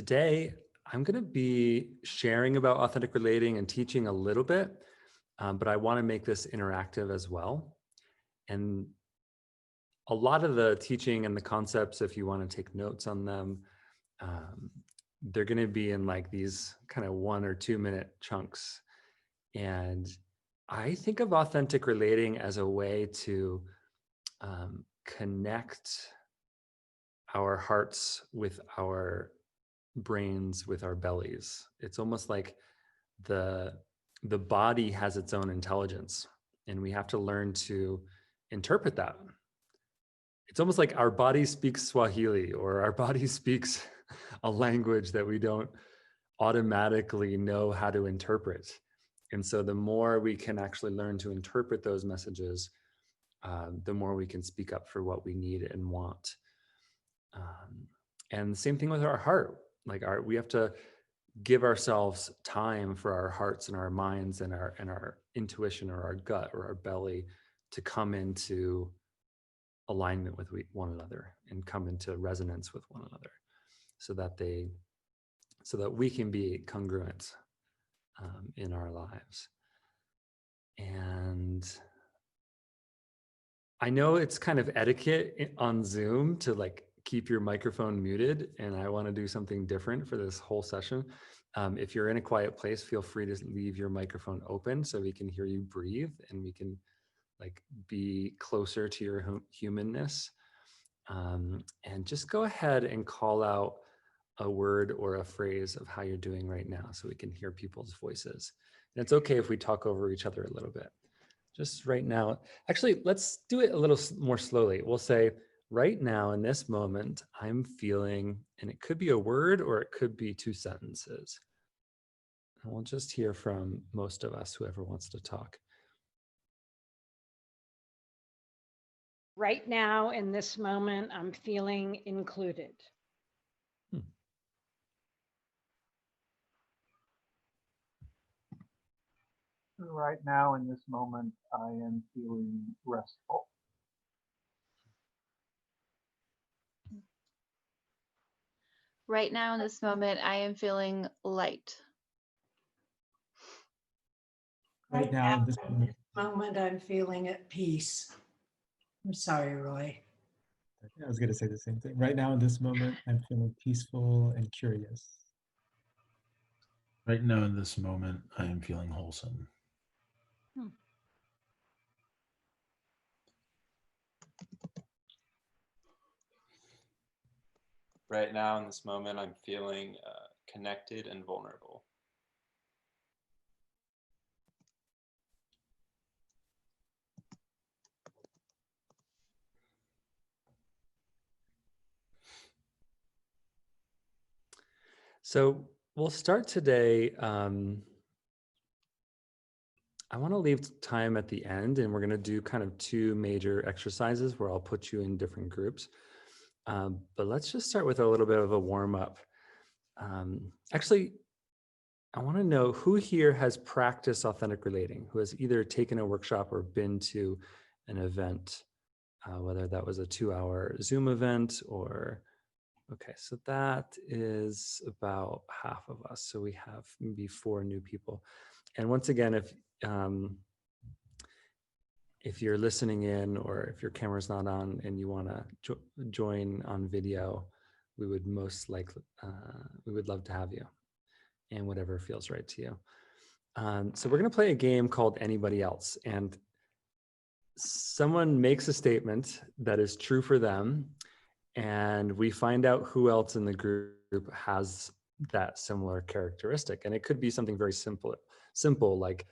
Today, I'm going to be sharing about authentic relating and teaching a little bit, but I want to make this interactive as well. And a lot of the teaching and the concepts, if you want to take notes on them, they're going to be in like these kind of 1 or 2 minute chunks. And I think of authentic relating as a way to connect our hearts with our brains, with our bellies. It's almost like the body has its own intelligence, and we have to learn to interpret that. It's almost like our body speaks Swahili, or our body speaks a language that we don't automatically know how to interpret. And so the more we can actually learn to interpret those messages, the more we can speak up for what we need and want. And the same thing with our heart. Like we have to give ourselves time for our hearts and our minds and our intuition or our gut or our belly to come into alignment with one another and come into resonance with one another, so that we can be congruent in our lives. And I know it's kind of etiquette on Zoom to like keep your microphone muted, and I want to do something different for this whole session. If you're in a quiet place, feel free to leave your microphone open so we can hear you breathe and we can like be closer to your humanness. And just go ahead and call out a word or a phrase of how you're doing right now so we can hear people's voices. And it's okay if we talk over each other a little bit. Just right now. Actually, let's do it a little more slowly. We'll say, right now in this moment, I'm feeling, and it could be a word or it could be 2 sentences. And we'll just hear from most of us, whoever wants to talk. Right now in this moment, I'm feeling included. Right now in this moment, I am feeling restful. Right now in this moment, I am feeling light. Right now in this moment, I'm feeling at peace. I'm sorry, Roy. I was going to say the same thing. Right now in this moment, I'm feeling peaceful and curious. Right now in this moment, I am feeling wholesome. Right now in this moment, I'm feeling connected and vulnerable. So we'll start today. I want to leave time at the end, and we're going to do kind of 2 major exercises where I'll put you in different groups. But let's just start with a little bit of a warm up. Actually, I want to know who here has practiced authentic relating, who has either taken a workshop or been to an event, whether that was a 2-hour Zoom event or, okay, so that is about half of us. So we have maybe 4 new people. And once again, if you're listening in or if your camera's not on and you want to join on video, we would most likely, we would love to have you, and whatever feels right to you. So we're going to play a game called Anybody Else, and someone makes a statement that is true for them, and we find out who else in the group has that similar characteristic. And it could be something very simple like,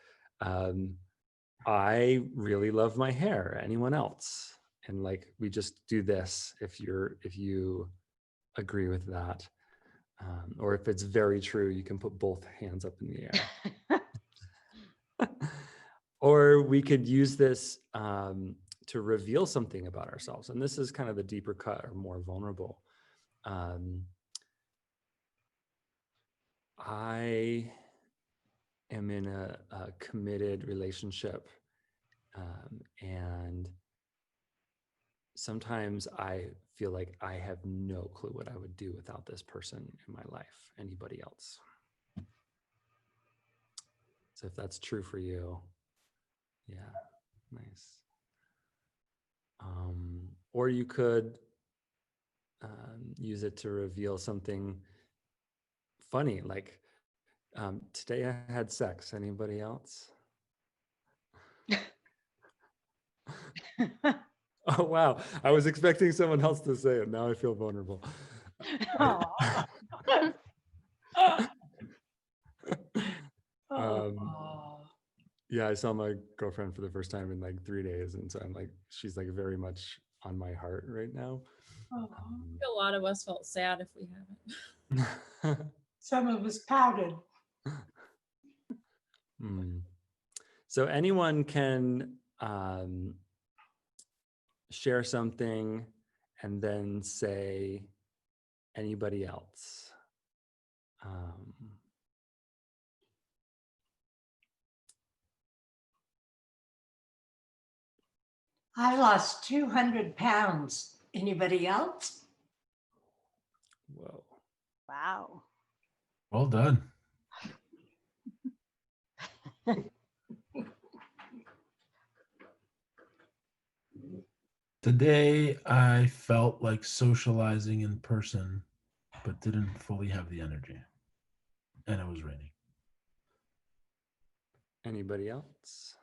I really love my hair. Anyone else? And like, we just do this if you agree with that. Or if it's very true, you can put both hands up in the air. Or we could use this to reveal something about ourselves. And this is kind of the deeper cut or more vulnerable. I am in a committed relationship, and sometimes I feel like I have no clue what I would do without this person in my life. Anybody else? So if that's true for you, yeah, nice. Or you could use it to reveal something funny, like today I had sex. Anybody else? Oh, wow. I was expecting someone else to say it. Now I feel vulnerable. Aw. Oh, Yeah, I saw my girlfriend for the first time in like 3 days. And so I'm like, she's like very much on my heart right now. oh. A lot of us felt sad if we haven't. Some of us pouted. So anyone can share something and then say anybody else. I lost 200 pounds. Anybody else? Whoa. Wow. Well done. Today, I felt like socializing in person, but didn't fully have the energy. And it was raining. Anybody else?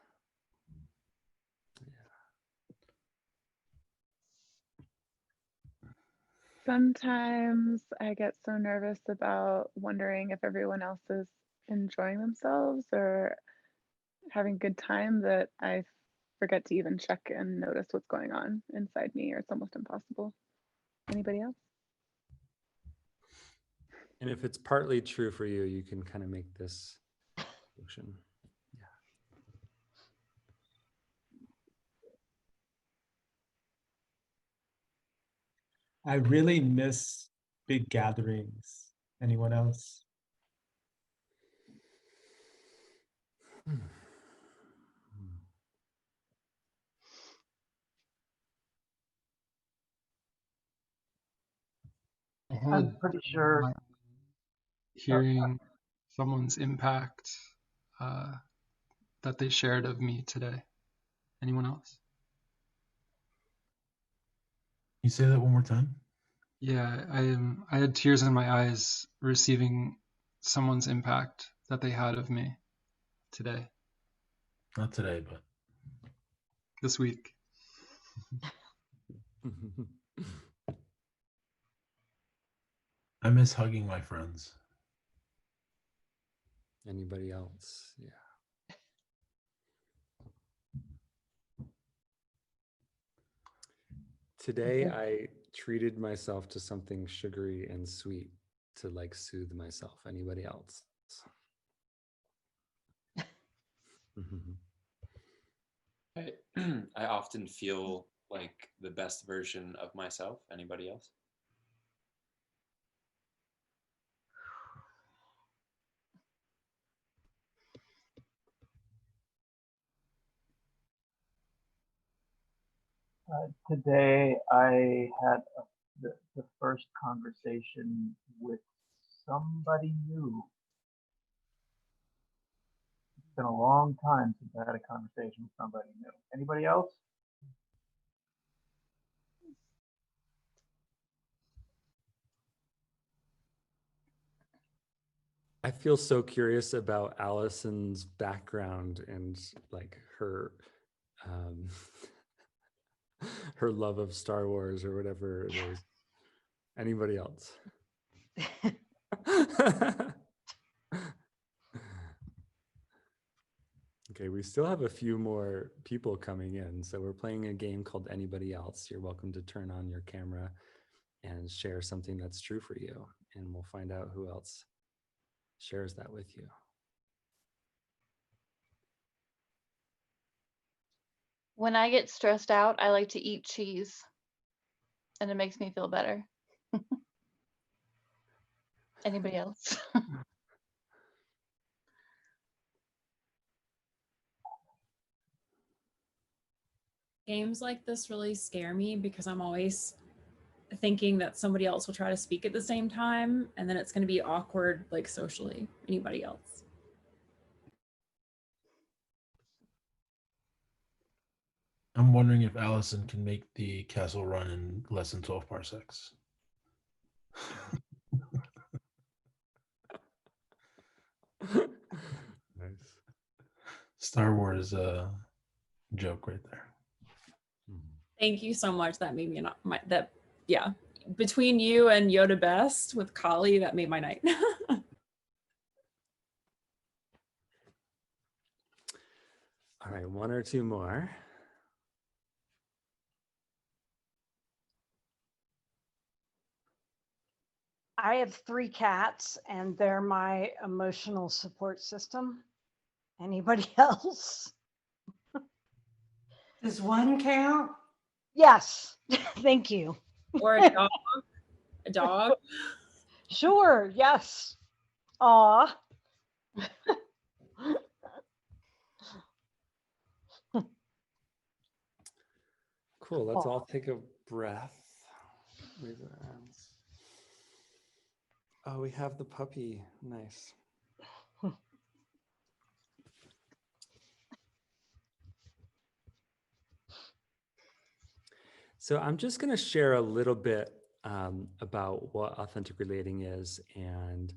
Sometimes I get so nervous about wondering if everyone else is enjoying themselves or having a good time that I forget to even check and notice what's going on inside me, or it's almost impossible. Anybody else? And if it's partly true for you, you can kind of make this motion. I really miss big gatherings. Anyone else? I'm pretty sure. Hearing someone's impact that they shared of me today. Anyone else? Can you say that one more time? Yeah, I had tears in my eyes receiving someone's impact that they had of me today, Not today, but this week. I miss hugging my friends. Anybody else? Yeah. Today, I treated myself to something sugary and sweet to like soothe myself. Anybody else? I often feel like the best version of myself. Anybody else? Today I had the first conversation with somebody new. It's been a long time since I had a conversation with somebody new. Anybody else? I feel so curious about Allison's background and like her her love of Star Wars or whatever it is. Anybody else? Okay, we still have a few more people coming in. So we're playing a game called Anybody Else. You're welcome to turn on your camera and share something that's true for you. And we'll find out who else shares that with you. When I get stressed out, I like to eat cheese, and it makes me feel better. Anybody else? Games like this really scare me because I'm always thinking that somebody else will try to speak at the same time, and then it's going to be awkward, like socially, anybody else. I'm wondering if Allison can make the castle run in less than 12 parsecs. Nice. Star Wars joke right there. Thank you so much. That made me yeah. Between you and Yoda Best with Kali, that made my night. All right, one or two more. I have 3 cats and they're my emotional support system. Anybody else? Does one count? Yes, thank you. Or a dog. A dog. Sure, yes. Aw. Cool, let's all take a breath. Raise our hands. Oh, we have the puppy. Nice. So I'm just going to share a little bit about what authentic relating is, and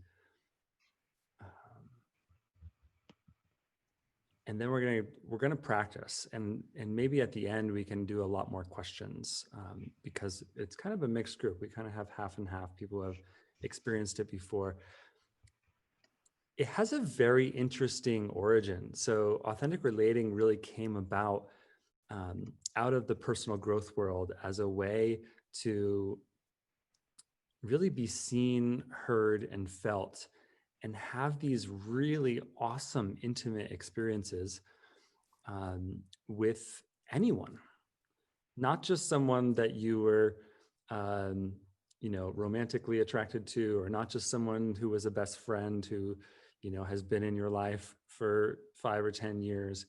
then we're gonna practice, and maybe at the end we can do a lot more questions, because it's kind of a mixed group. We kind of have half and half. People have experienced it before. It has a very interesting origin. So authentic relating really came about out of the personal growth world as a way to really be seen, heard, and felt, and have these really awesome, intimate experiences with anyone, not just someone that you were, romantically attracted to, or not just someone who was a best friend who, has been in your life for 5 or 10 years.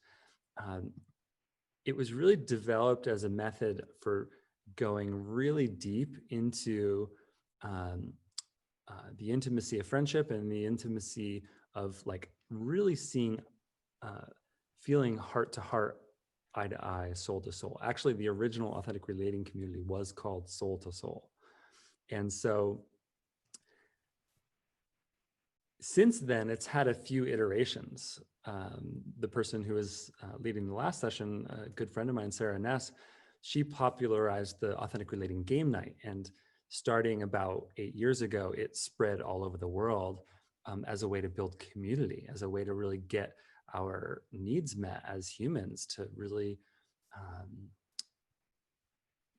It was really developed as a method for going really deep into the intimacy of friendship and the intimacy of like really seeing, feeling heart to heart, eye to eye, soul to soul. Actually, the original authentic relating community was called Soul to Soul. And so since then, it's had a few iterations. The person who was leading the last session, a good friend of mine, Sarah Ness, she popularized the authentic relating game night. And starting about 8 years ago, it spread all over the world as a way to build community, as a way to really get our needs met as humans, to really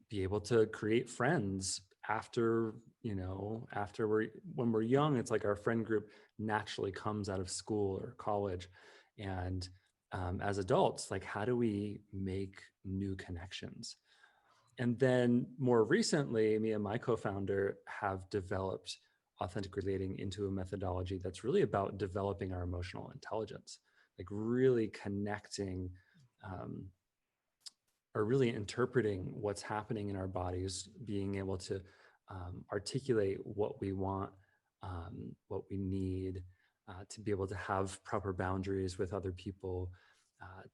be able to create friends after, when we're young. It's like our friend group naturally comes out of school or college. And as adults, like, how do we make new connections? And then more recently, me and my co-founder have developed authentic relating into a methodology that's really about developing our emotional intelligence, like really connecting or really interpreting what's happening in our bodies, being able to articulate what we want, what we need, to be able to have proper boundaries with other people,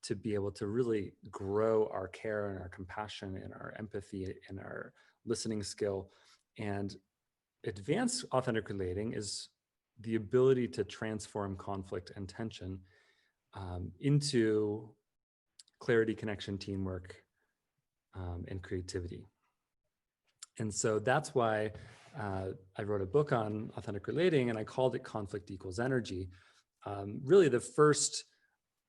to be able to really grow our care and our compassion and our empathy and our listening skill. And advanced authentic relating is the ability to transform conflict and tension into clarity, connection, teamwork, and creativity. And so that's why I wrote a book on authentic relating, and I called it Conflict Equals Energy. Really, the first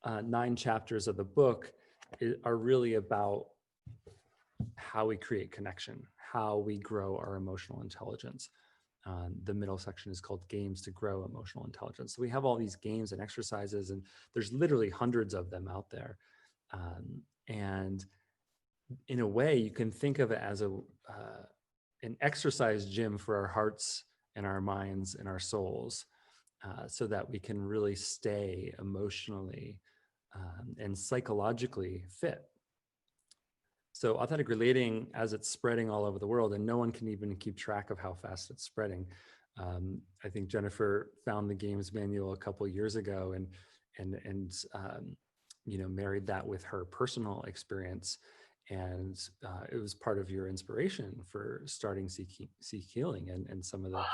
9 chapters of the book are really about how we create connection, how we grow our emotional intelligence. The middle section is called Games to Grow Emotional Intelligence. So we have all these games and exercises, and there's literally hundreds of them out there. And in a way, you can think of it as an exercise gym for our hearts and our minds and our souls, so that we can really stay emotionally and psychologically fit. So authentic relating, as it's spreading all over the world, and no one can even keep track of how fast it's spreading. I think Jennifer found the games manual a couple of years ago and married that with her personal experience. And it was part of your inspiration for starting SeekHealing and some of the,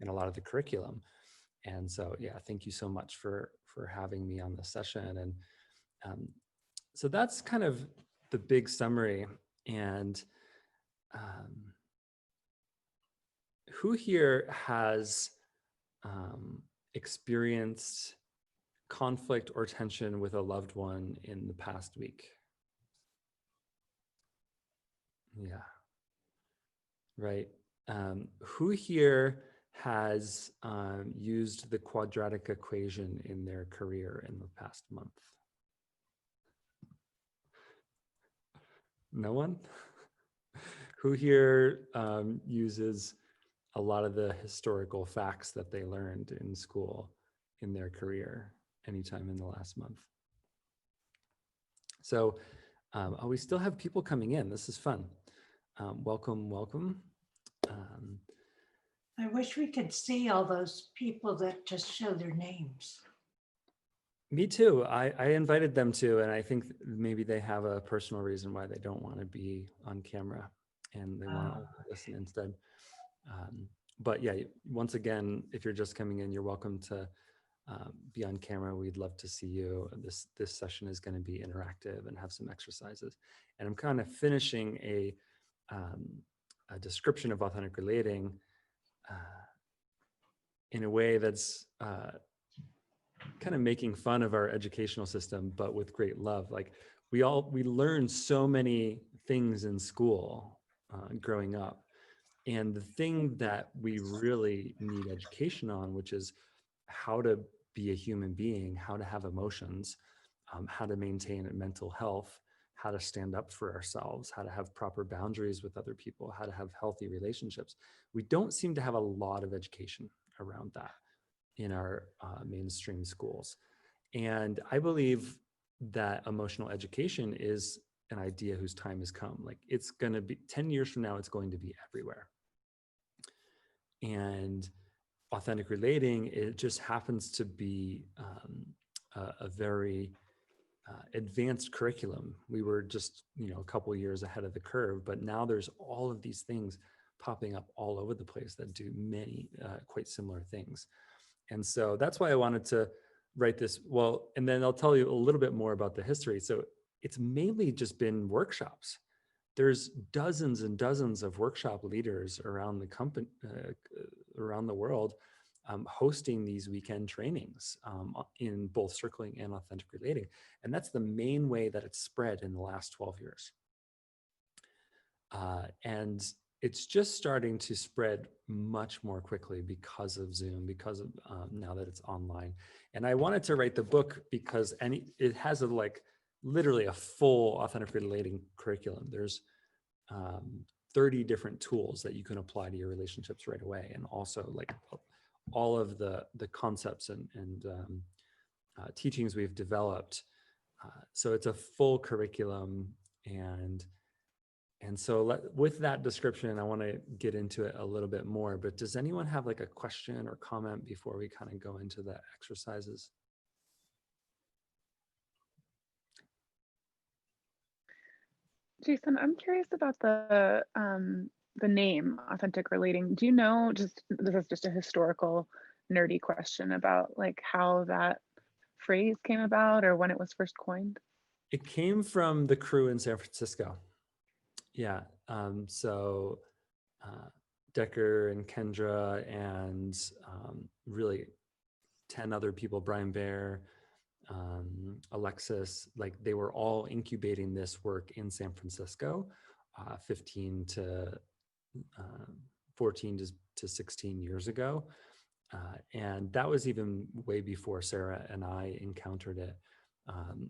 and a lot of the curriculum. And so, yeah, thank you so much for having me on this session. And so that's kind of the big summary. And who here has experienced conflict or tension with a loved one in the past week? Yeah, right. Who here has used the quadratic equation in their career in the past month? No one? Who here uses a lot of the historical facts that they learned in school in their career anytime in the last month? So we still have people coming in. This is fun. Welcome, welcome. I wish we could see all those people that just show their names. Me too. I invited them to, and I think maybe they have a personal reason why they don't want to be on camera and they want to listen instead. But yeah, once again, if you're just coming in, you're welcome to be on camera. We'd love to see you. This session is going to be interactive and have some exercises. And I'm kind of finishing a description of authentic relating in a way that's kind of making fun of our educational system, but with great love. Like we learn so many things in school growing up. And the thing that we really need education on, which is how to be a human being, how to have emotions, how to maintain mental health, how to stand up for ourselves, how to have proper boundaries with other people, how to have healthy relationships. We don't seem to have a lot of education around that in our mainstream schools. And I believe that emotional education is an idea whose time has come. Like it's going to be 10 years from now, it's going to be everywhere. And authentic relating, it just happens to be a very advanced curriculum. We were just, a couple of years ahead of the curve, but now there's all of these things popping up all over the place that do many quite similar things. And so that's why I wanted to write this. Well, and then I'll tell you a little bit more about the history. So it's mainly just been workshops. There's dozens and dozens of workshop leaders around the company, around the world, hosting these weekend trainings in both circling and authentic relating. And that's the main way that it's spread in the last 12 years. And it's just starting to spread much more quickly because of Zoom, because of now that it's online. And I wanted to write the book because it has literally a full authentic relating curriculum. There's 30 different tools that you can apply to your relationships right away. And also all of the concepts and teachings we've developed. So it's a full curriculum. And so with that description, I want to get into it a little bit more, but does anyone have a question or comment before we kind of go into the exercises? Jason, I'm curious about the name authentic relating. Do you know, this is just a historical nerdy question about how that phrase came about or when it was first coined? It came from the crew in San Francisco. Yeah. So Decker and Kendra and really 10 other people, Brian Baer, Alexis, they were all incubating this work in San Francisco, 15 to 14 to 16 years ago. And that was even way before Sarah and I encountered it.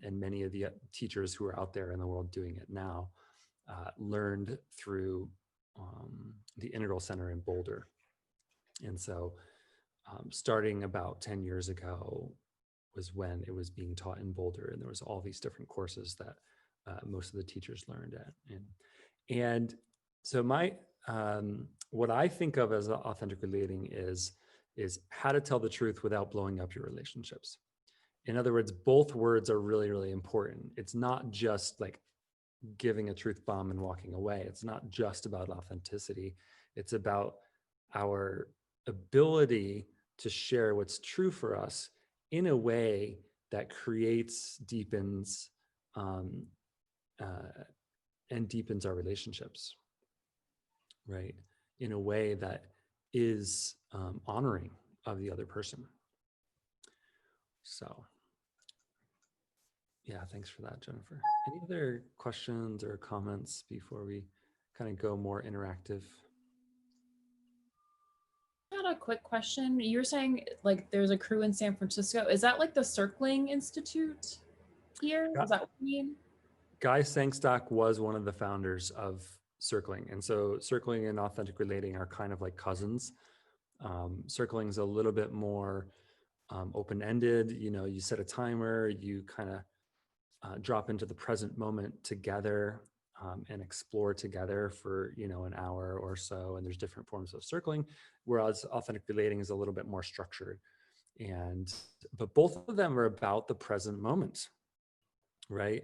And many of the teachers who are out there in the world doing it now learned through the Integral Center in Boulder. And so starting about 10 years ago was when it was being taught in Boulder, and there was all these different courses that most of the teachers learned at. And so what I think of as authentic relating is how to tell the truth without blowing up your relationships. In other words, both words are really, really important. It's not just like giving a truth bomb and walking away. It's not just about authenticity. It's about our ability to share what's true for us in a way that creates, deepens, and deepens our relationships, right? In a way that is honoring of the other person. So, yeah, thanks for that, Jennifer. Any other questions or comments before we kind of go more interactive? I had a quick question. You were saying like there's a crew in San Francisco. Is that like the Circling Institute here? Is that what you mean? Guy Sangstock was one of the founders of Circling. And so Circling and authentic relating are kind of like cousins. Circling is a little bit more open-ended. You know, you set a timer, you kind of drop into the present moment together and explore together for, you know, an hour or so. And there's different forms of circling, whereas authentic relating is a little bit more structured. But both of them are about the present moment, right?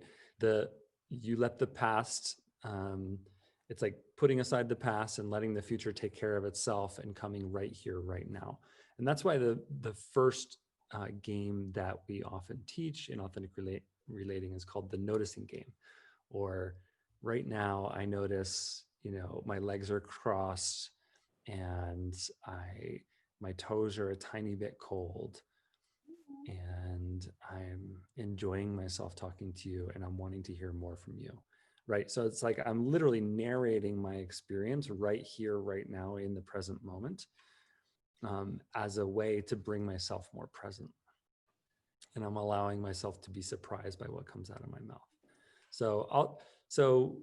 You let the past, it's like putting aside the past and letting the future take care of itself and coming right here, right now. And that's why the first game that we often teach in authentic relating is called the noticing game. Or right now I notice, you know, my legs are crossed and my toes are a tiny bit cold, and I'm enjoying myself talking to you, and I'm wanting to hear more from you, right? So it's like I'm literally narrating my experience right here, right now, in the present moment, as a way to bring myself more present. And I'm allowing myself to be surprised by what comes out of my mouth. So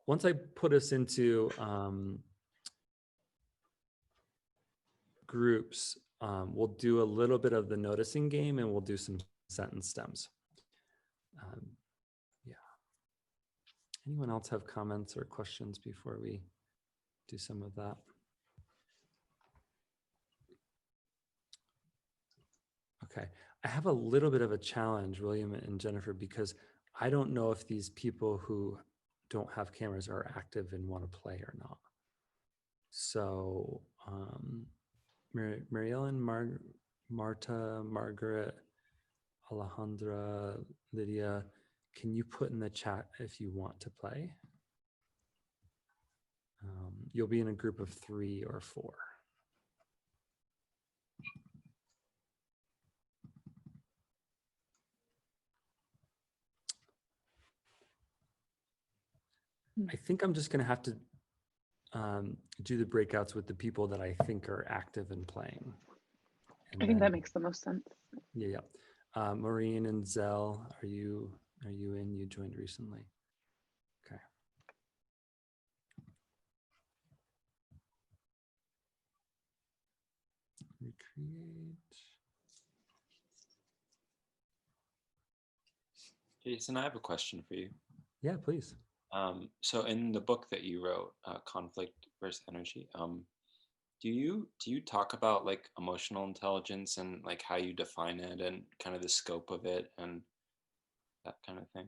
once I put us into groups, we'll do a little bit of the noticing game, and we'll do some sentence stems. Yeah. Anyone else have comments or questions before we do some of that? Okay. I have a little bit of a challenge, William and Jennifer, because I don't know if these people who don't have cameras are active and want to play or not. So, Mary Ellen, Marta, Margaret, Alejandra, Lydia, can you put in the chat if you want to play? You'll be in a group of 3 or 4. I think I'm just going to have to do the breakouts with the people that I think are active and playing. I think that makes the most sense. Yeah. Maureen and Zell, are you in? You joined recently. Okay. Recreate. Jason, I have a question for you. Yeah, please. So in the book that you wrote, Conflict versus Energy, do you talk about like emotional intelligence and like how you define it and kind of the scope of it and that kind of thing?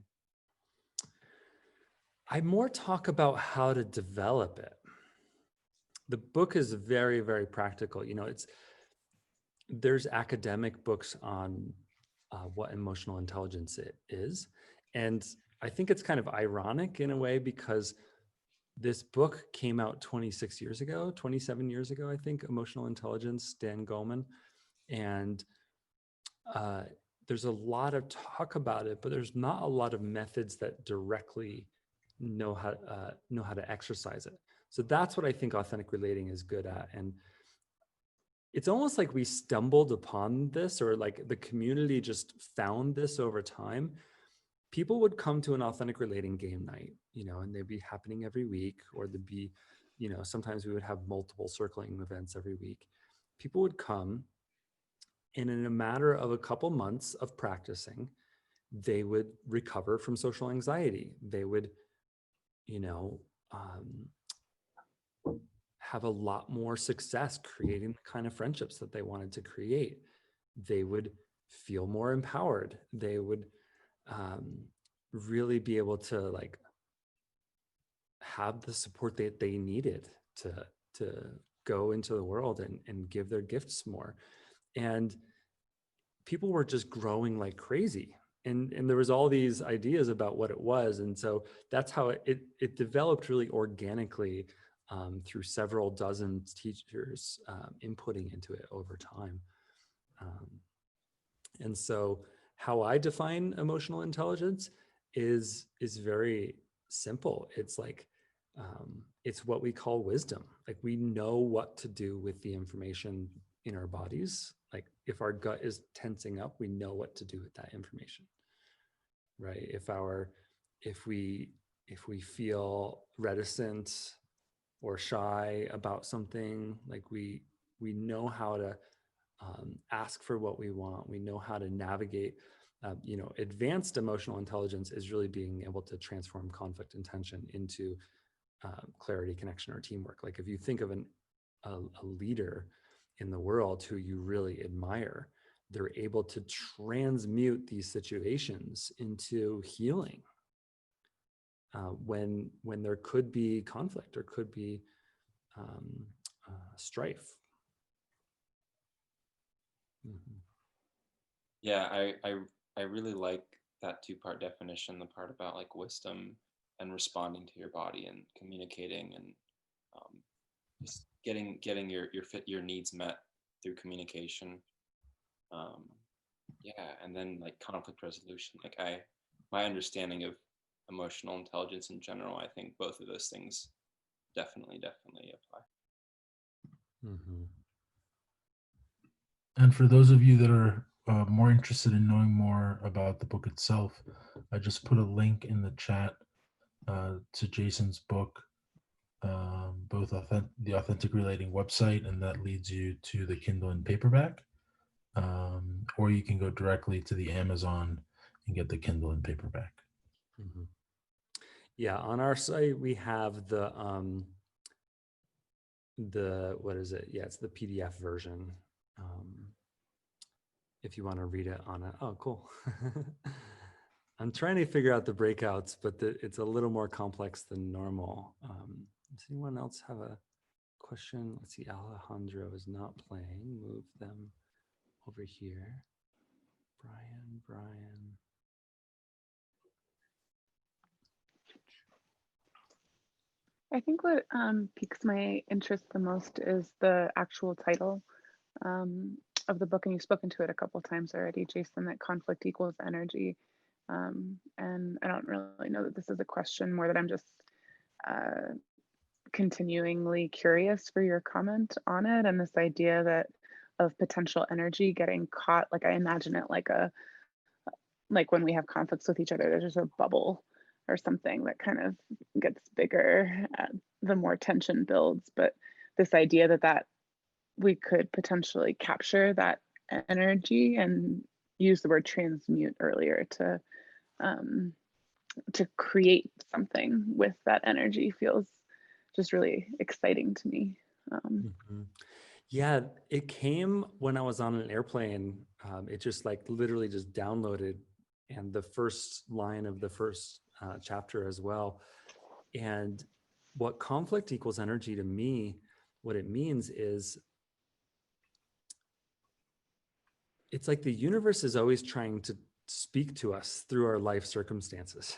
I more talk about how to develop it. The book is very, very practical. You know, there's academic books on what emotional intelligence is. And I think it's kind of ironic in a way, because this book came out 27 years ago, I think, Emotional Intelligence, Dan Goleman. And there's a lot of talk about it, but there's not a lot of methods that directly know how to exercise it. So that's what I think authentic relating is good at. And it's almost like we stumbled upon this, or like the community just found this over time. People would come to an authentic relating game night, you know, and they'd be happening every week, or there'd be, you know, sometimes we would have multiple circling events every week. People would come, and in a matter of a couple months of practicing, they would recover from social anxiety. They would, you know, have a lot more success creating the kind of friendships that they wanted to create. They would feel more empowered. They would really be able to like have the support that they needed to go into the world and give their gifts more. And people were just growing like crazy. And there was all these ideas about what it was. And so that's how it developed really organically through several dozen teachers inputting into it over time. And so how I define emotional intelligence is very simple. It's like, it's what we call wisdom. Like we know what to do with the information in our bodies. Like if our gut is tensing up, we know what to do with that information, right? If we feel reticent or shy about something, like we know how to ask for what we want. We know how to navigate. You know, advanced emotional intelligence is really being able to transform conflict and tension into clarity, connection, or teamwork. Like if you think of a leader in the world who you really admire, they're able to transmute these situations into healing when there could be conflict or could be strife. Mm-hmm. Yeah, I really like that two-part definition, the part about like wisdom and responding to your body and communicating and just getting your needs met through communication. Yeah, and then like conflict resolution. Like my understanding of emotional intelligence in general, I think both of those things definitely apply. Mm-hmm. And for those of you that are more interested in knowing more about the book itself, I just put a link in the chat to Jason's book, both the Authentic Relating website, and that leads you to the Kindle and paperback, or you can go directly to the Amazon and get the Kindle and paperback. Mm-hmm. Yeah, on our site we have the what is it? Yeah, it's the PDF version. If you want to read it on it. Oh, cool. I'm trying to figure out the breakouts, but it's a little more complex than normal. Does anyone else have a question? Let's see, Alejandro is not playing. Move them over here. Brian. I think what piques my interest the most is the actual title of the book, and you've spoken to it a couple times already, Jason, that conflict equals energy. And I don't really know that this is a question, more that I'm just continuingly curious for your comment on it, and this idea that of potential energy getting caught. Like I imagine it like when we have conflicts with each other, there's just a bubble or something that kind of gets bigger the more tension builds. But this idea that we could potentially capture that energy, and use the word transmute earlier to create something with that energy, feels just really exciting to me. Mm-hmm. Yeah, it came when I was on an airplane. It just like literally just downloaded, and the first line of the first chapter as well. And what conflict equals energy to me, what it means is it's like the universe is always trying to speak to us through our life circumstances.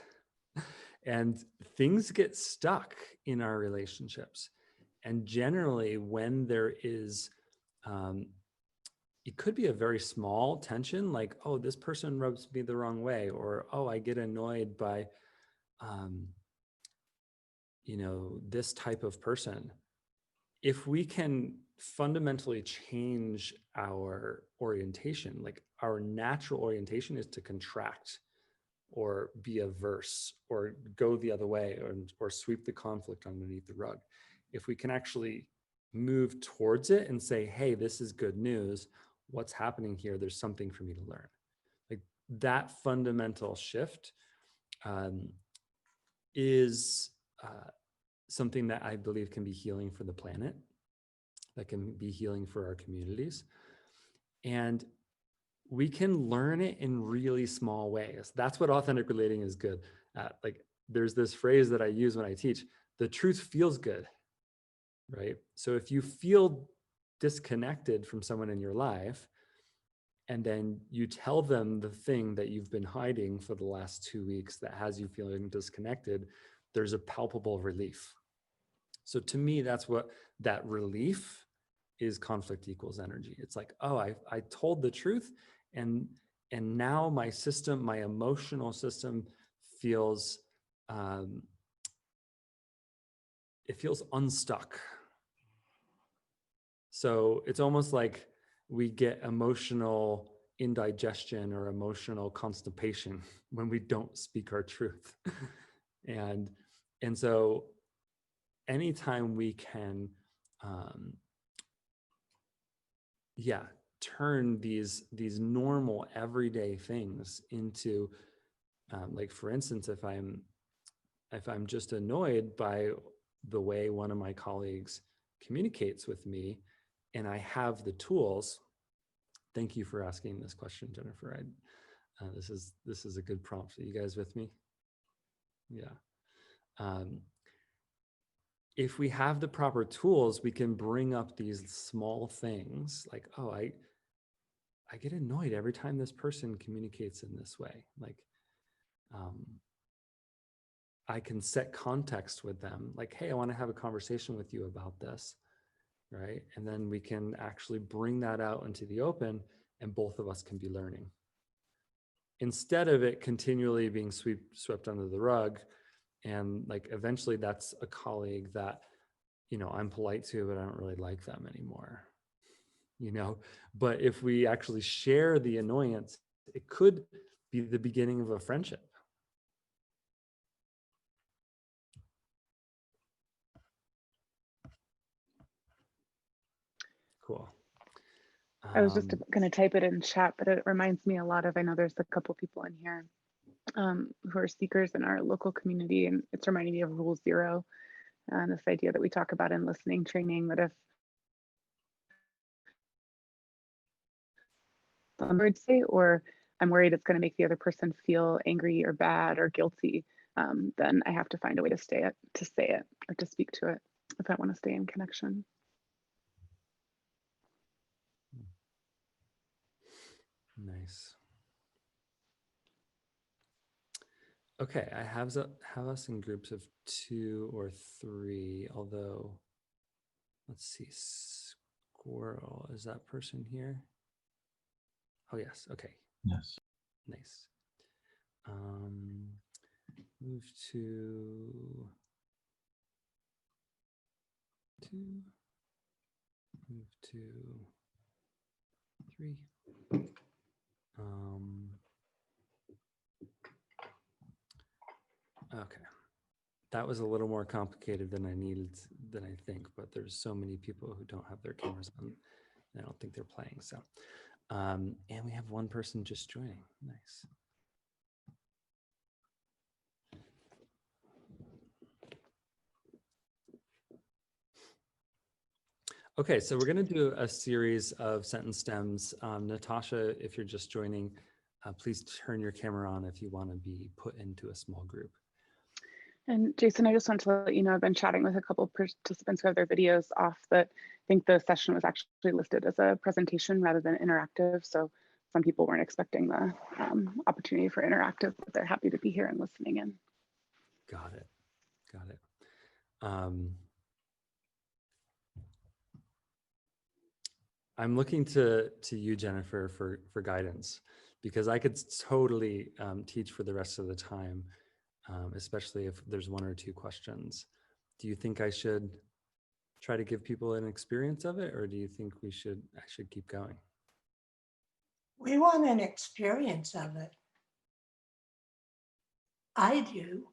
And things get stuck in our relationships. And generally, when there is, it could be a very small tension, like, oh, this person rubs me the wrong way, or, oh, I get annoyed by, this type of person. If we can fundamentally change our orientation, like our natural orientation is to contract or be averse or go the other way, or sweep the conflict underneath the rug. If we can actually move towards it and say, hey, this is good news. What's happening here? There's something for me to learn. Like that fundamental shift is something that I believe can be healing for the planet, that can be healing for our communities. And we can learn it in really small ways. That's what authentic relating is good at. Like, there's this phrase that I use when I teach: the truth feels good, right? So if you feel disconnected from someone in your life, and then you tell them the thing that you've been hiding for the last 2 weeks that has you feeling disconnected, there's a palpable relief. So to me, that's what that relief is. Conflict equals energy. It's like, oh, I told the truth, and now my system, my emotional system feels, it feels unstuck. So it's almost like we get emotional indigestion or emotional constipation when we don't speak our truth. and so anytime we can turn these normal everyday things into like, for instance, if I'm just annoyed by the way one of my colleagues communicates with me, and I have the tools. Thank you for asking this question, Jennifer. This is a good prompt. Are you guys with me? Yeah. If we have the proper tools, we can bring up these small things like, oh, I get annoyed every time this person communicates in this way. Like, I can set context with them, like, hey, I want to have a conversation with you about this, right? And then we can actually bring that out into the open, and both of us can be learning. Instead of it continually being swept under the rug, and like, eventually that's a colleague that, you know, I'm polite to, but I don't really like them anymore, you know? But if we actually share the annoyance, it could be the beginning of a friendship. Cool. I was just going to type it in chat, but it reminds me a lot of, I know there's a couple people in here who are seekers in our local community, and it's reminding me of Rule 0 and this idea that we talk about in listening training, that if I'm worried to say, or I'm worried it's going to make the other person feel angry or bad or guilty, then I have to find a way to say it or to speak to it if I want to stay in connection. Nice. Okay, I have us in groups of 2 or 3, although, let's see, Squirrel, is that person here? Oh, yes, okay. Yes. Nice. Move to 2, move to 3. Okay, that was a little more complicated than I think, but there's so many people who don't have their cameras on. I don't think they're playing, so. And we have one person just joining, nice. Okay, so we're gonna do a series of sentence stems. Natasha, if you're just joining, please turn your camera on if you wanna be put into a small group. And Jason, I just want to let you know, I've been chatting with a couple of participants who have their videos off, that I think the session was actually listed as a presentation rather than interactive. So some people weren't expecting the opportunity for interactive, but they're happy to be here and listening in. Got it, got it. I'm looking to you, Jennifer, for guidance, because I could totally teach for the rest of the time, especially if there's 1 or 2 questions. Do you think I should try to give people an experience of it, or do you think I should keep going? We want an experience of it. I do.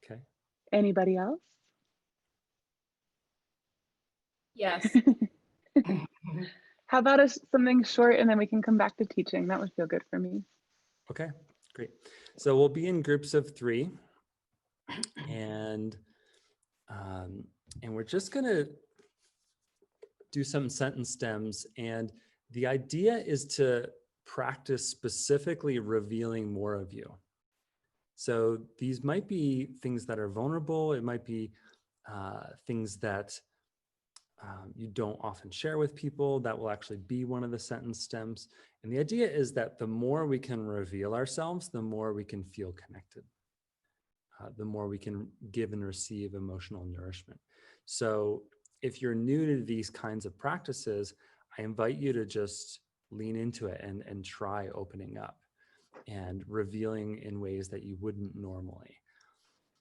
Okay. Anybody else? Yes. How about something short and then we can come back to teaching? That would feel good for me. Okay, great. So we'll be in groups of 3, and we're just gonna do some sentence stems. And the idea is to practice specifically revealing more of you. So these might be things that are vulnerable. It might be things that you don't often share with people. That will actually be one of the sentence stems. And the idea is that the more we can reveal ourselves, the more we can feel connected. The more we can give and receive emotional nourishment. So if you're new to these kinds of practices, I invite you to just lean into it and try opening up and revealing in ways that you wouldn't normally.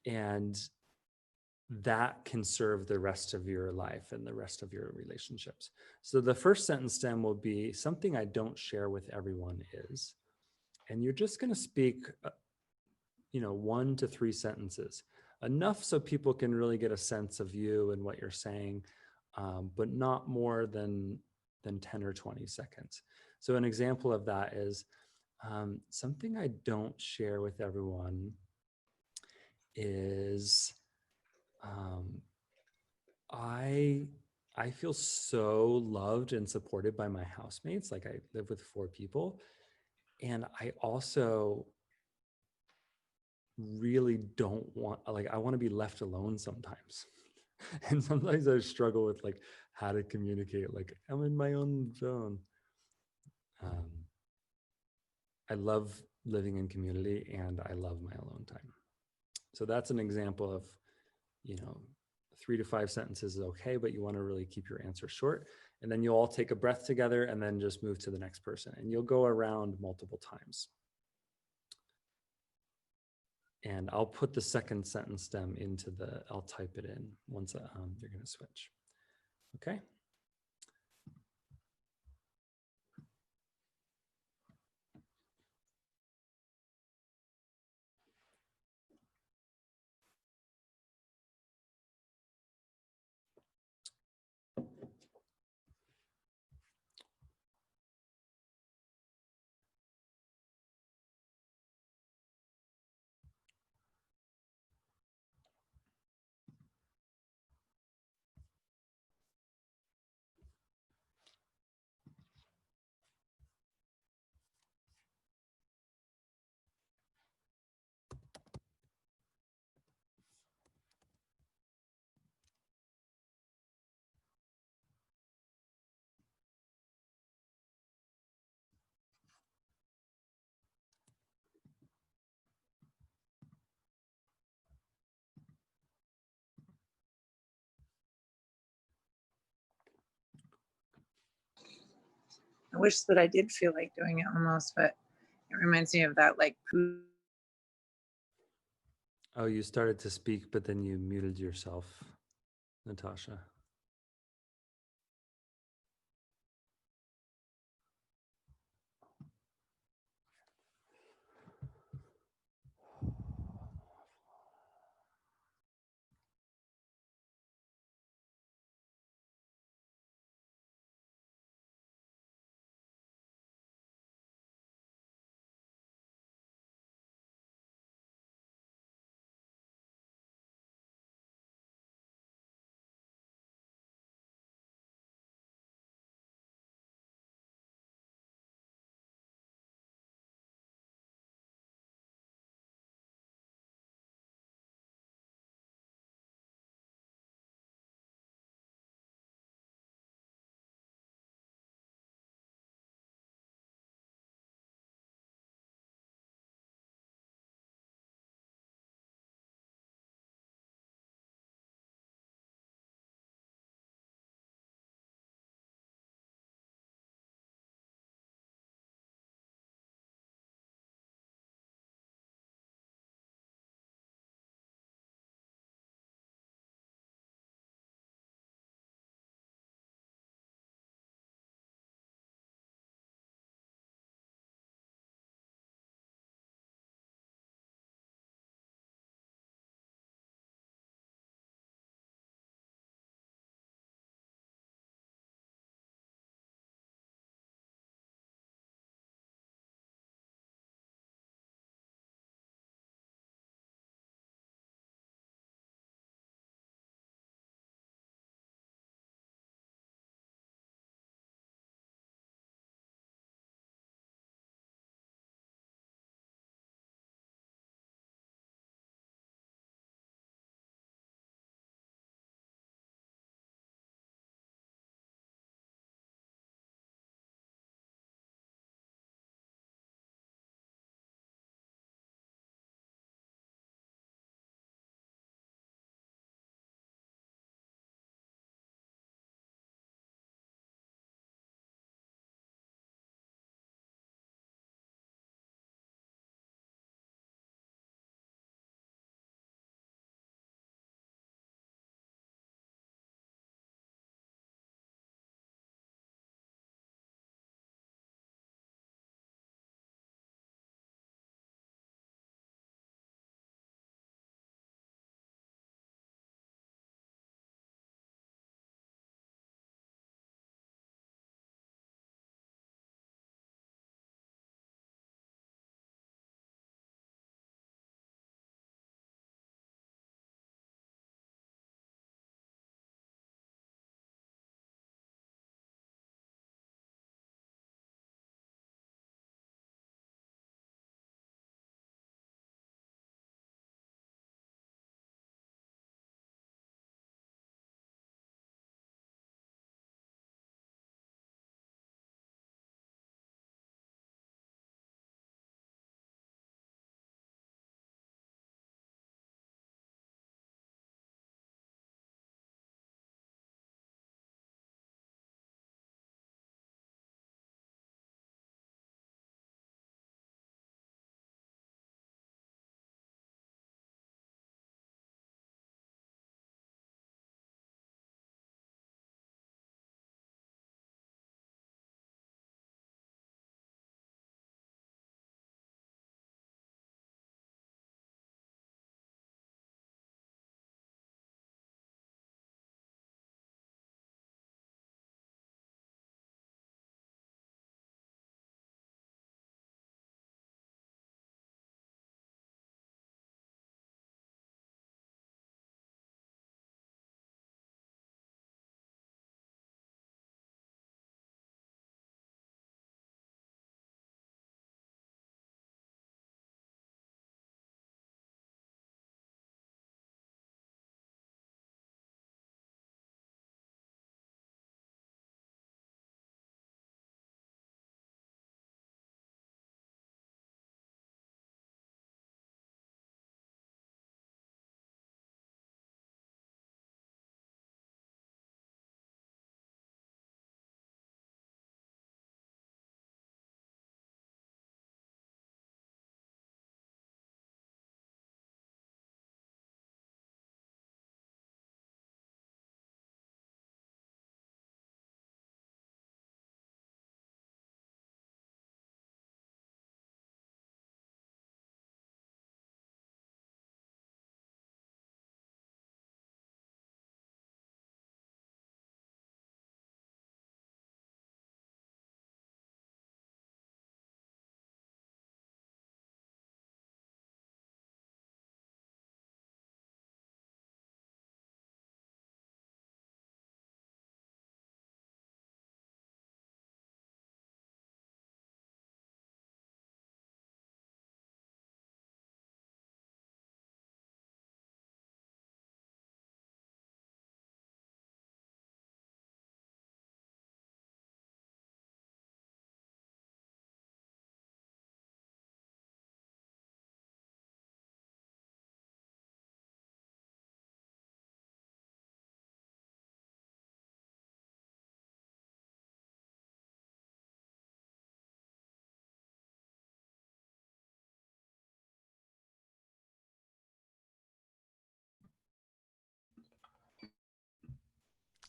And that can serve the rest of your life and the rest of your relationships. So the first sentence stem will be something I don't share with everyone is, and you're just going to speak 1 to 3 sentences, enough so people can really get a sense of you and what you're saying, but not more than 10 or 20 seconds. So an example of that is something I don't share with everyone is I feel so loved and supported by my housemates. Like, I live with 4 people, and I also really don't want, I want to be left alone sometimes. And sometimes I struggle with how to communicate, I'm in my own zone. I love living in community, and I love my alone time. So that's an example of, 3 to 5 sentences is okay, but you want to really keep your answer short. And then you'll all take a breath together and then just move to the next person. And you'll go around multiple times. And I'll put the second sentence stem I'll type it in once you're going to switch. Okay. I wish that I did feel like doing it almost, but it reminds me of that poo. Oh, you started to speak, but then you muted yourself, Natasha.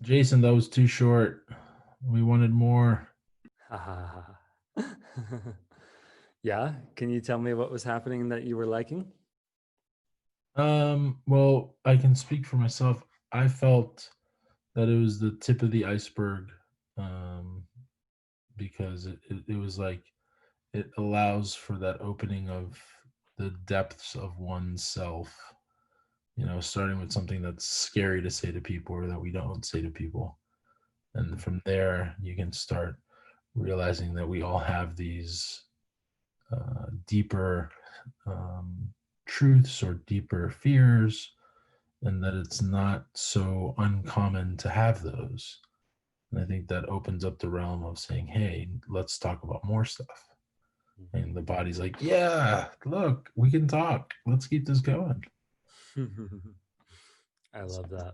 Jason, that was too short. We wanted more. Yeah, can you tell me what was happening that you were liking? Well, I can speak for myself. I felt that it was the tip of the iceberg, because it was like it allows for that opening of the depths of oneself. You know, starting with something that's scary to say to people or that we don't say to people. And from there, you can start realizing that we all have these deeper truths or deeper fears, and that it's not so uncommon to have those. And I think that opens up the realm of saying, hey, let's talk about more stuff. And the body's like, yeah, look, we can talk. Let's keep this going. I love that.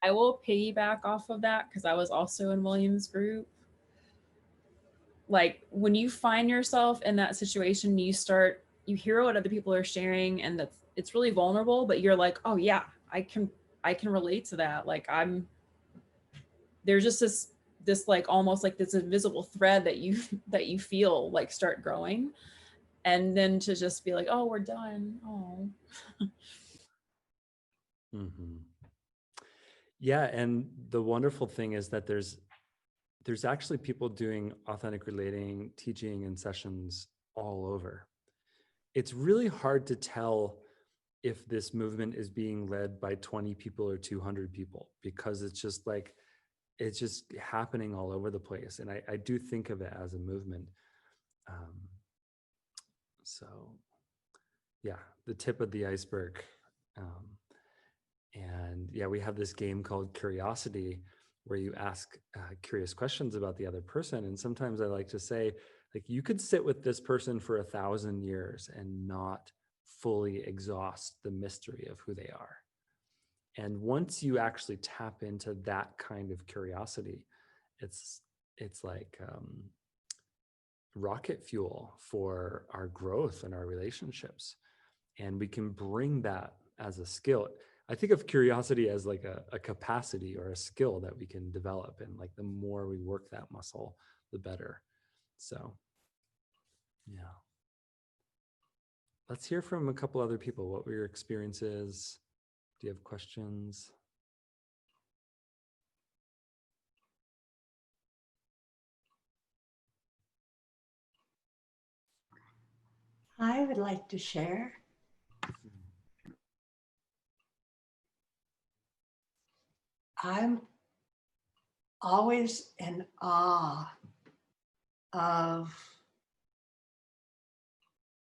I will piggyback off of that because I was also in William's group. Like when you find yourself in that situation, you hear what other people are sharing, and it's really vulnerable, but you're like, oh yeah, I can relate to that. Like there's just this like almost like this invisible thread that you feel like start growing. And then to just be like, oh, we're done. Oh. Yeah, and the wonderful thing is that there's actually people doing authentic relating, teaching, and sessions all over. It's really hard to tell if this movement is being led by 20 people or 200 people, because it's just happening all over the place. And I do think of it as a movement. So yeah, the tip of the iceberg. And yeah, we have this game called Curiosity, where you ask curious questions about the other person. And sometimes I like to say, like, you could sit with this person for 1,000 years and not fully exhaust the mystery of who they are. And once you actually tap into that kind of curiosity, it's like rocket fuel for our growth and our relationships. And we can bring that as a skill. I think of curiosity as like a capacity or a skill that we can develop. And like the more we work that muscle, the better. So, yeah. Let's hear from a couple other people. What were your experiences? Do you have questions? I would like to share. I'm always in awe of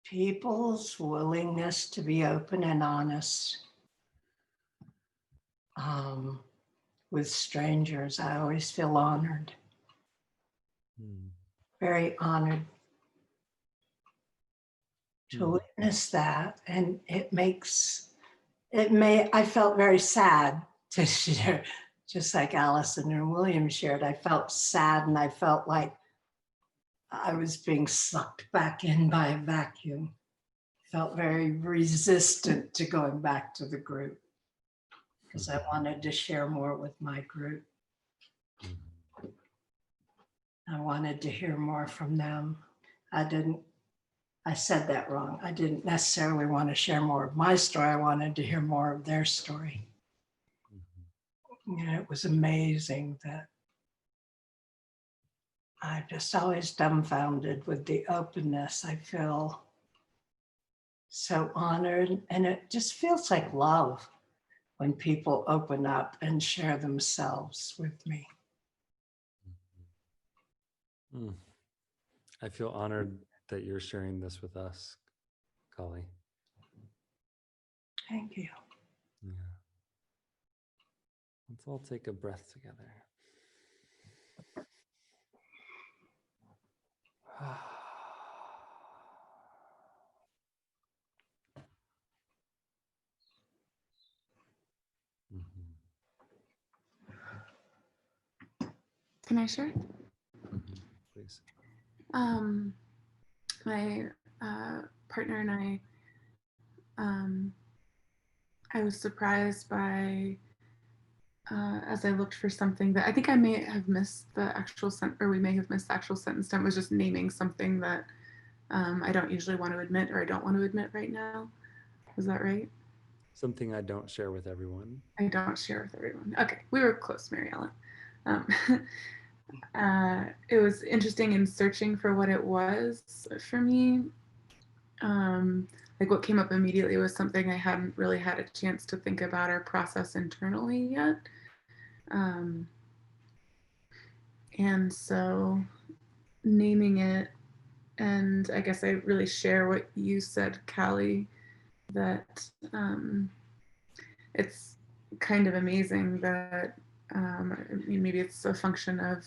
people's willingness to be open and honest with strangers. I always feel honored, very honored to witness that. And I felt very sad to share, just like Allison and William shared. I felt sad, and I felt like I was being sucked back in by a vacuum. Felt very resistant to going back to the group because I wanted to share more with my group. I wanted to hear more from them. I said that wrong. I didn't necessarily want to share more of my story. I wanted to hear more of their story. And it was amazing that I'm just always dumbfounded with the openness. I feel so honored, and it just feels like love when people open up and share themselves with me. I feel honored that you're sharing this with us, Kali. Thank you. Yeah. Let's all take a breath together. Can I share? Please. My partner and I was surprised by as I looked for something that I think I may have missed the actual sentence, or we may have missed the actual sentence. Time was just naming something that I don't usually want to admit, or I don't want to admit right now. Was that right? Something I don't share with everyone. I don't share with everyone. Okay, we were close, Mary Ellen. It was interesting in searching for what it was for me. Like what came up immediately was something I hadn't really had a chance to think about or process internally yet. And so naming it, and I guess I really share what you said, Callie, that it's kind of amazing that maybe it's a function of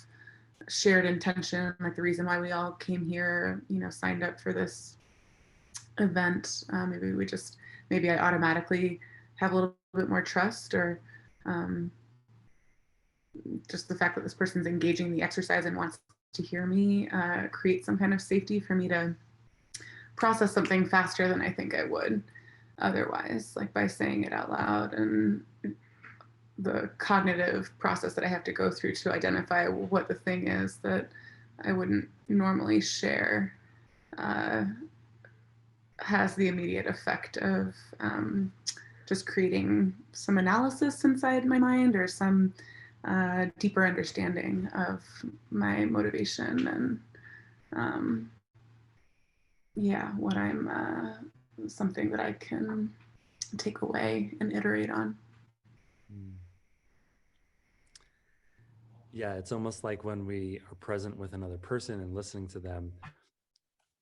shared intention, like the reason why we all came here, signed up for this event. Maybe I automatically have a little bit more trust, or just the fact that this person's engaging in the exercise and wants to hear me create some kind of safety for me to process something faster than I think I would otherwise, like by saying it out loud, and the cognitive process that I have to go through to identify what the thing is that I wouldn't normally share has the immediate effect of just creating some analysis inside my mind, or some deeper understanding of my motivation, and what I'm something that I can take away and iterate on. Yeah, it's almost like when we are present with another person and listening to them,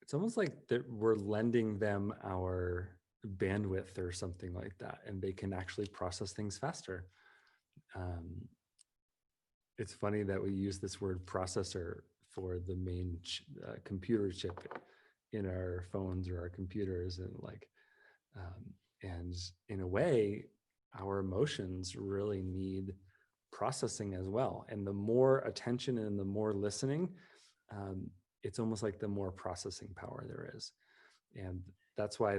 it's almost like that we're lending them our bandwidth or something like that, and they can actually process things faster. It's funny that we use this word processor for the main computer chip in our phones or our computers, and in a way, our emotions really need processing as well. And the more attention and the more listening, it's almost like the more processing power there is. And that's why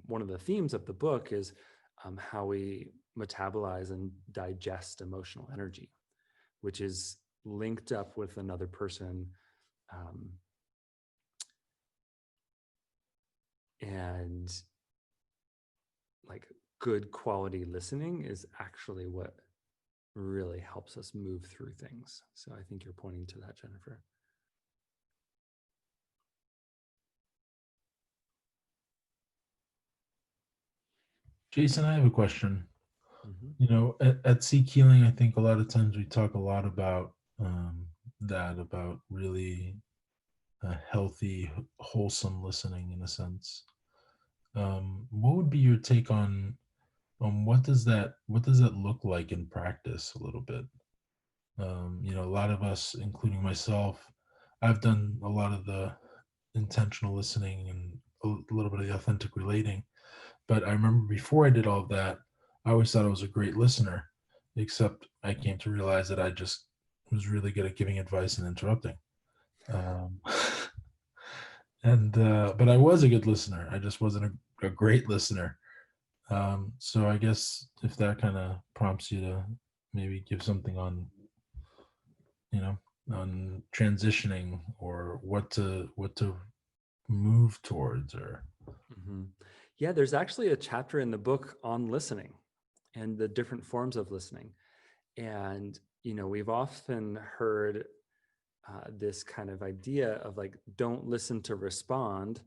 one of the themes of the book is how we metabolize and digest emotional energy, which is linked up with another person. And like good quality listening is actually what really helps us move through things. So I think you're pointing to that, Jennifer. Jason, I have a question. At SeekHealing, I think a lot of times we talk a lot about about really healthy, wholesome listening in a sense. What would be your take on what does that look like in practice a little bit? A lot of us, including myself, I've done a lot of the intentional listening and a little bit of the authentic relating. But I remember before I did all of that, I always thought I was a great listener, except I came to realize that I just was really good at giving advice and interrupting. But I was a good listener. I just wasn't a great listener. So I guess if that kind of prompts you to maybe give something on, on transitioning, or what to move towards, or. Yeah, there's actually a chapter in the book on listening and the different forms of listening. And, we've often heard this kind of idea of like, don't listen to respond,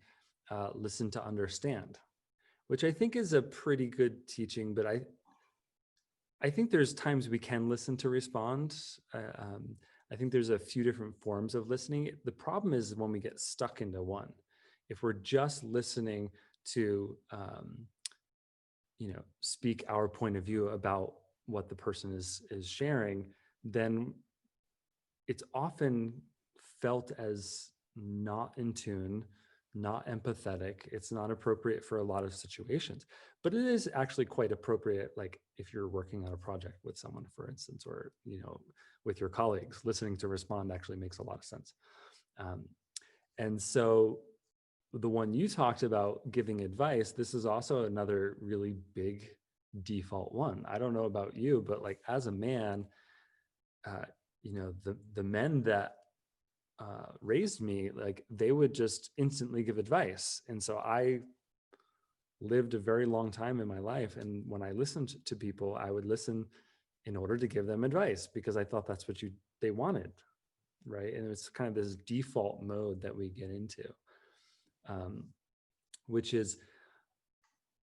listen to understand, which I think is a pretty good teaching. But I think there's times we can listen to respond. I think there's a few different forms of listening. The problem is when we get stuck into one. If we're just listening to speak our point of view about what the person is sharing, then it's often felt as not in tune, not empathetic. It's not appropriate for a lot of situations, but it is actually quite appropriate, like if you're working on a project with someone, for instance, or with your colleagues. Listening to respond actually makes a lot of sense. And so the one you talked about, giving advice, this is also another really big default one. I don't know about you, but like as a man, you know, the men that raised me, like they would just instantly give advice. And so I lived a very long time in my life. And when I listened to people, I would listen in order to give them advice because I thought that's what they wanted. Right. And it's kind of this default mode that we get into, which is,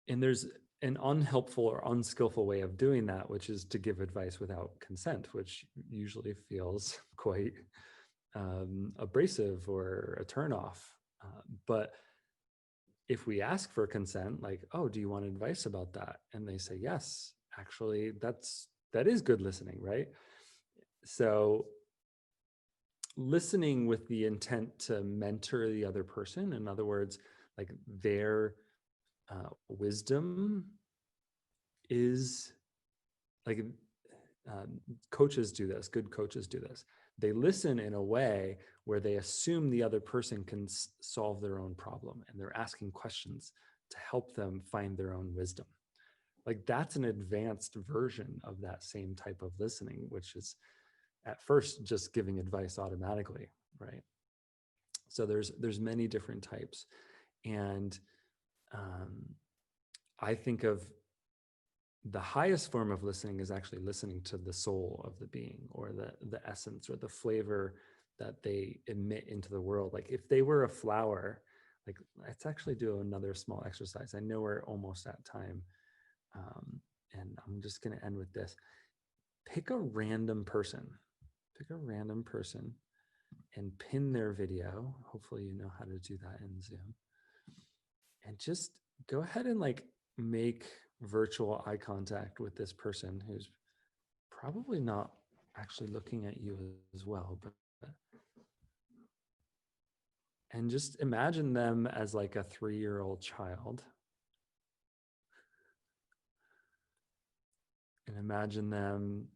and there's an unhelpful or unskillful way of doing that, which is to give advice without consent, which usually feels quite abrasive or a turnoff. But if we ask for consent, like, oh, do you want advice about that? And they say, yes, actually, that is good listening, right? So listening with the intent to mentor the other person, in other words, like their wisdom is like, coaches do this, good coaches do this. They listen in a way where they assume the other person can solve their own problem, and they're asking questions to help them find their own wisdom. Like that's an advanced version of that same type of listening, which is at first just giving advice automatically, right? So there's many different types. And I think of the highest form of listening is actually listening to the soul of the being, or the essence or the flavor that they emit into the world. Like if they were a flower, like let's actually do another small exercise. I know we're almost at time. And I'm just going to end with this. Pick a random person and pin their video. Hopefully you know how to do that in Zoom. And just go ahead and like make virtual eye contact with this person who's probably not actually looking at you as well, but and just imagine them as like a 3-year-old child. And imagine them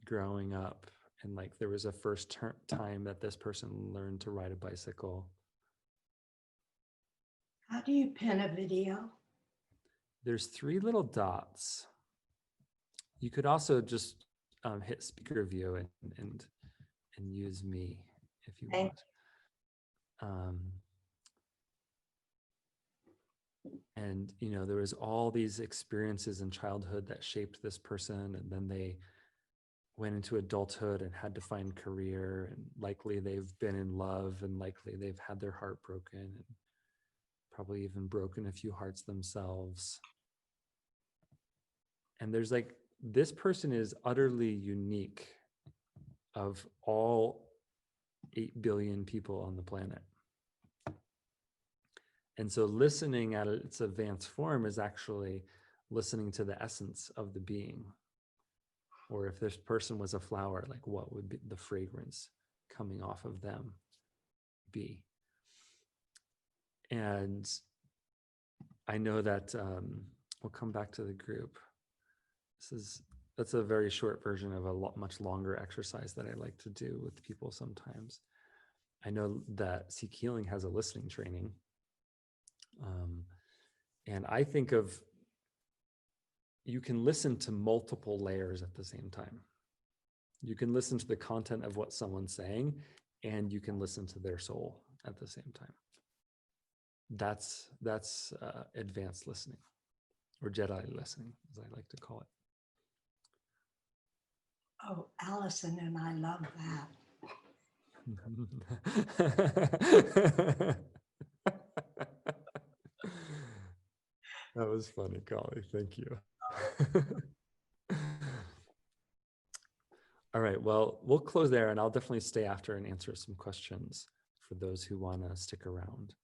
growing up, and like there was a first time that this person learned to ride a bicycle. How do you pin a video? There's 3 little dots. You could also just hit speaker view and use me if you want. And you know, there was all these experiences in childhood that shaped this person, and then they went into adulthood and had to find career, and likely they've been in love, and likely they've had their heart broken, and probably even broken a few hearts themselves. And there's like, this person is utterly unique of all 8 billion people on the planet. And so listening at its advanced form is actually listening to the essence of the being. Or if this person was a flower, like what would be the fragrance coming off of them be? And I know that we'll come back to the group. That's a very short version of a much longer exercise that I like to do with people sometimes. I know that SeekHealing has a listening training. And I think of, you can listen to multiple layers at the same time. You can listen to the content of what someone's saying, and you can listen to their soul at the same time. That's advanced listening, or Jedi listening, as I like to call it. Oh, Allison and I love that. That was funny, Golly. Thank you. All right, well, we'll close there, and I'll definitely stay after and answer some questions for those who want to stick around.